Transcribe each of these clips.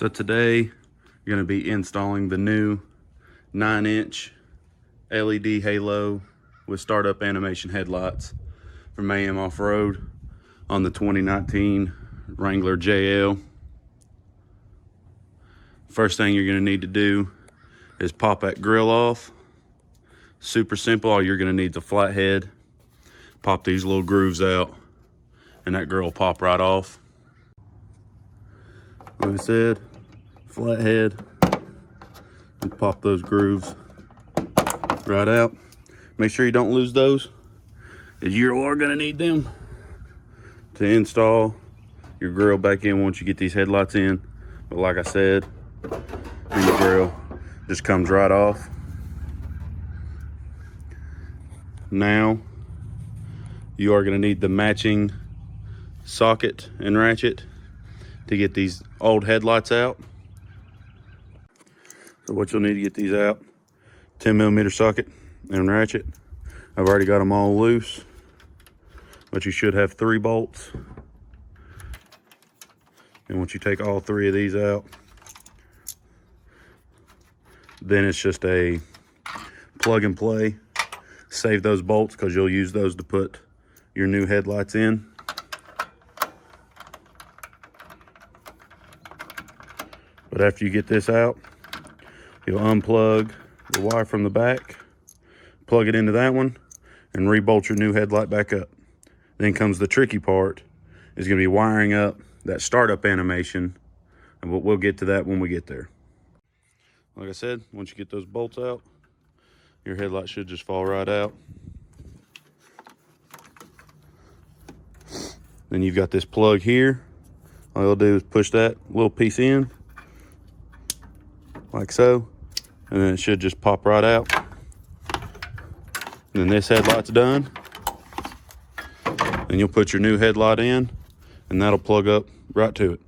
So today you're going to be installing the new 9-inch LED halo with startup animation headlights from AMOffRoad on the 2019 Wrangler JL. First thing you're going to need to do is pop that grill off. Super simple. All you're going to need is a flathead. Pop these little grooves out and that grill will pop right off. Like I said, flathead, and pop those grooves right out. Make sure you don't lose those, as you are going to need them to install your grill back in once you get these headlights in. But like I said, the grill just comes right off. Now you are going to need the matching socket and ratchet to get these old headlights out. So what you'll need to get these out: 10mm socket and ratchet. I've already got them all loose, but you should have 3 bolts. And once you take all 3 of these out, then it's just a plug and play. Save those bolts because you'll use those to put your new headlights in. But after you get this out, you'll unplug the wire from the back, plug it into that one, and re-bolt your new headlight back up. Then comes the tricky part, is going to be wiring up that startup animation, and we'll get to that when we get there. Like I said, once you get those bolts out, your headlight should just fall right out. Then you've got this plug here. All you'll do is push that little piece in, like so, and then it should just pop right out. And then this headlight's done. Then you'll put your new headlight in, and that'll plug up right to it.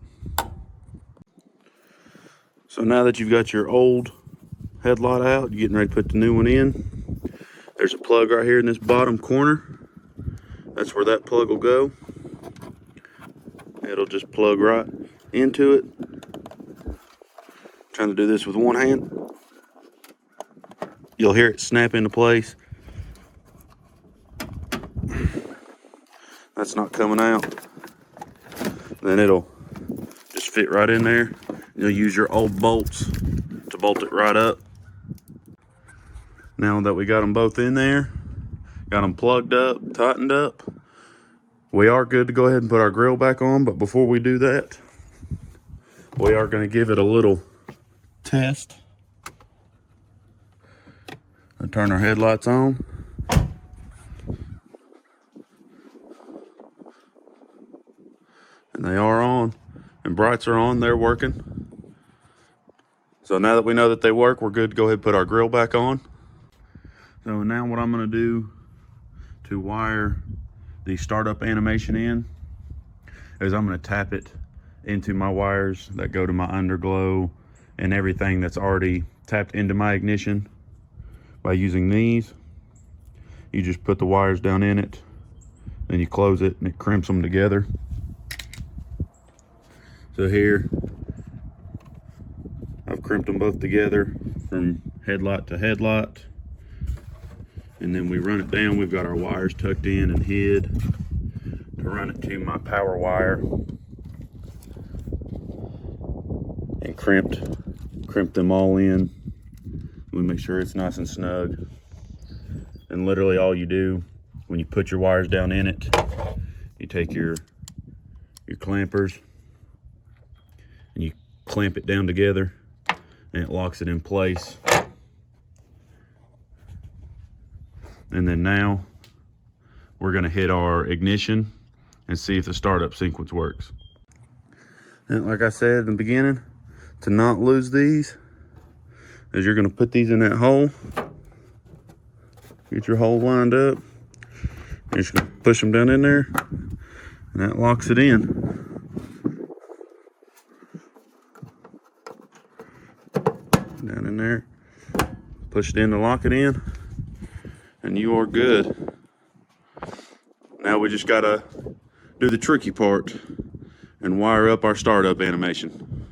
So now that you've got your old headlight out, you're getting ready to put the new one in. There's a plug right here in this bottom corner. That's where that plug will go. It'll just plug right into it. Trying to do this with one hand. You'll hear it snap into place. That's not coming out. Then it'll just fit right in there. You'll use your old bolts to bolt it right up. Now that we got them both in there, got them plugged up, tightened up, we are good to go ahead and put our grill back on. But before we do that, we are going to give it a little test. I turn our headlights on. And they are on, and brights are on, they're working. So now that we know that they work, we're good to go ahead and put our grill back on. So now what I'm going to do to wire the startup animation in is I'm going to tap it into my wires that go to my underglow and everything that's already tapped into my ignition. By using these, you just put the wires down in it, then you close it and it crimps them together. So here, I've crimped them both together from headlight to headlight. And then we run it down. We've got our wires tucked in and hid to run it to my power wire. And crimped them all in. We make sure it's nice and snug. And literally all you do when you put your wires down in it, you take your clampers and you clamp it down together, and it locks it in place. And then now we're going to hit our ignition and see if the startup sequence works. And like I said in the beginning, to not lose these, is you're going to put these in that hole. Get your hole lined up. You're just going to push them down in there, and that locks it in. Down in there. Push it in to lock it in, and you are good. Now we just got to do the tricky part and wire up our startup animation.